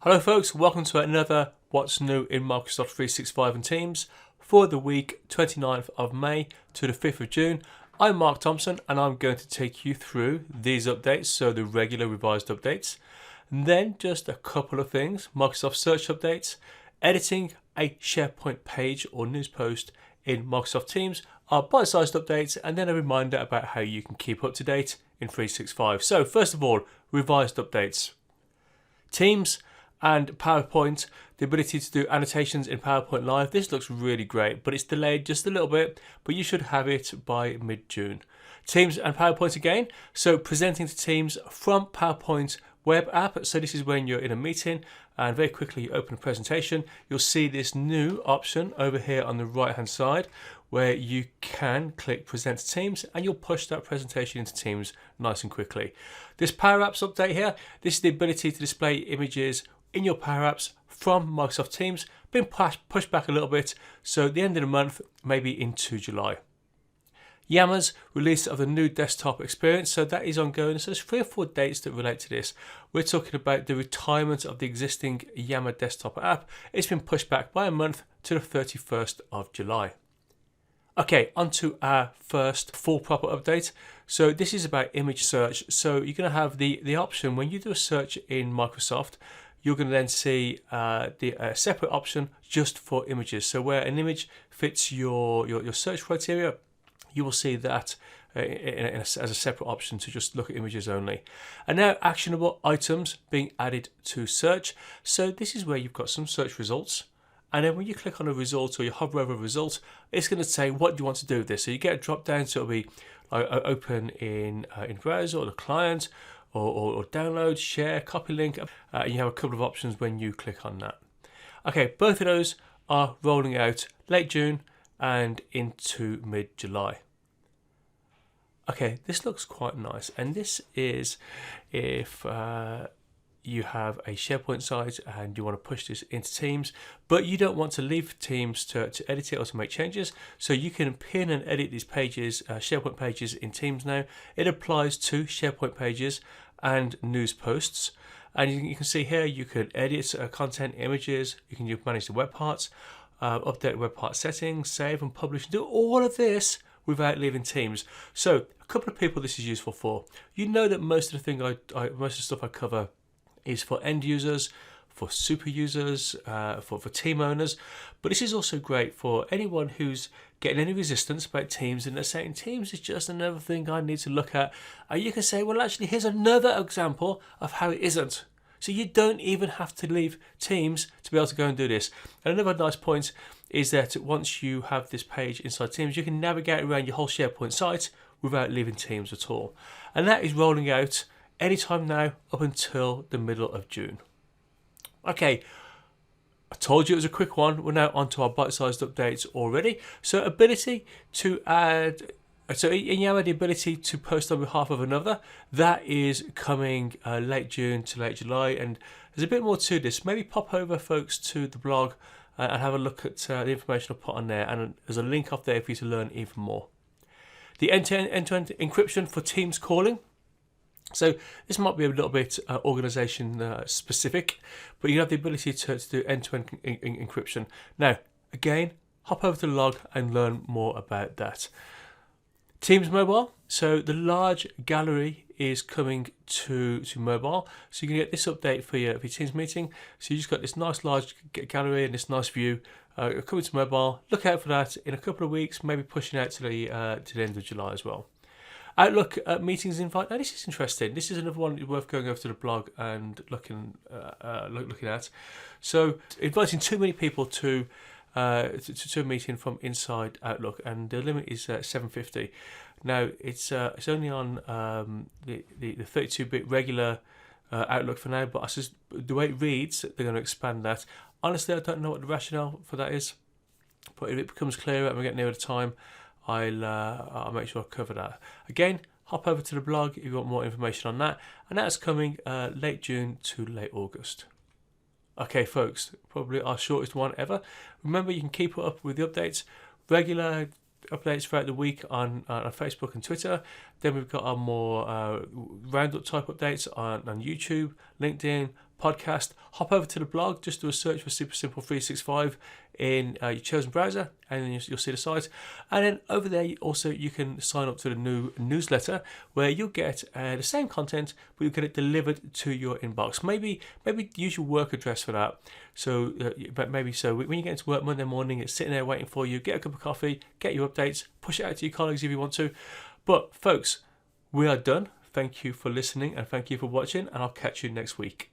Hello folks, welcome to another What's New in Microsoft 365 and Teams for the week 29th of May to the 5th of June. I'm Mark Thompson and I'm going to take you through these updates, so the regular revised updates, and then just a couple of things: Microsoft Search updates, editing a SharePoint page or news post in Microsoft Teams, our bite-sized updates, and then a reminder about how you can keep up to date in 365. So first of all, revised updates. Teams and PowerPoint, the ability to do annotations in PowerPoint Live. This looks really great, but it's delayed just a little bit, but you should have it by mid-June. Teams and PowerPoint again, so presenting to Teams from PowerPoint web app. So this is when you're in a meeting and very quickly you open a presentation. You'll see this new option over here on the right hand side where you can click present to Teams and you'll push that presentation into Teams nice and quickly. This Power Apps update here, this is the ability to display images in your Power Apps from Microsoft Teams, been pushed back a little bit, so at the end of the month, maybe into July. Yammer's release of the new desktop experience, so that is ongoing. So there's 3 or 4 dates that relate to this. We're talking about the retirement of the existing Yammer desktop app. It's been pushed back by a month to the 31st of July. Okay, on to our first full proper update. So this is about image search. So you're going to have the option when you do a search in Microsoft, you're going to then see the separate option just for images. So where an image fits your search criteria, you will see that as a separate option to just look at images only. And now actionable items being added to search. So this is where you've got some search results. And then when you click on a result or you hover over a result, it's going to say, what do you want to do with this? So you get a drop down, so it'll be open in browser or the client, or download, share, copy link, and you have a couple of options when you click on that. Okay, both of those are rolling out late June and into mid-July. Okay, this looks quite nice, and this is if you have a SharePoint site and you want to push this into Teams, but you don't want to leave Teams to edit it or to make changes. So you can pin and edit these pages, SharePoint pages in Teams now. It applies to SharePoint pages and news posts. And you can see here, you can edit content, images, you can manage the web parts, update web part settings, save and publish, and do all of this without leaving Teams. So a couple of people this is useful for. You know that most of the stuff I cover is for end users, for super users, for team owners, but this is also great for anyone who's getting any resistance about Teams and they're saying Teams is just another thing I need to look at. And you can say, well, actually, here's another example of how it isn't. So you don't even have to leave Teams to be able to go and do this. And another nice point is that once you have this page inside Teams, you can navigate around your whole SharePoint site without leaving Teams at all. And that is rolling out anytime now up until the middle of June. Okay, I told you it was a quick one. We're now onto our bite-sized updates already. So ability to add, so in Yammer, the ability to post on behalf of another, that is coming late June to late July, and there's a bit more to this. Maybe pop over, folks, to the blog and have a look at the information I put on there, and there's a link up there for you to learn even more. The end-to-end encryption for Teams calling. So this might be a little bit organization specific, but you have the ability to do end-to-end encryption. Now, again, hop over to the log and learn more about that. Teams Mobile. So the large gallery is coming to mobile. So you can get this update for your Teams meeting. So you just got this nice large gallery and this nice view coming to mobile. Look out for that in a couple of weeks, maybe pushing out to the end of July as well. Outlook meetings invite. Now this is interesting. This is another one worth going over to the blog and looking at. So inviting too many people to a meeting from inside Outlook, and the limit is 750. Now it's only on the 32-bit regular Outlook for now, but the way it reads, they're going to expand that. Honestly, I don't know what the rationale for that is, but if it becomes clearer and we get nearer the time, I'll make sure I cover that. Again, hop over to the blog if you want more information on that, and that's coming late June to late August. Okay, folks, probably our shortest one ever. Remember, you can keep up with the updates, regular updates throughout the week on Facebook and Twitter. Then we've got our more roundup type updates on YouTube, LinkedIn, podcast, hop over to the blog, just do a search for Super Simple 365 in your chosen browser, and then you'll see the site. And then over there also you can sign up to the new newsletter, where you'll get the same content, but you'll get it delivered to your inbox. Maybe use your work address for that. So when you get into work Monday morning, it's sitting there waiting for you. Get a cup of coffee, get your updates, push it out to your colleagues if you want to. But folks, we are done. Thank you for listening and thank you for watching, and I'll catch you next week.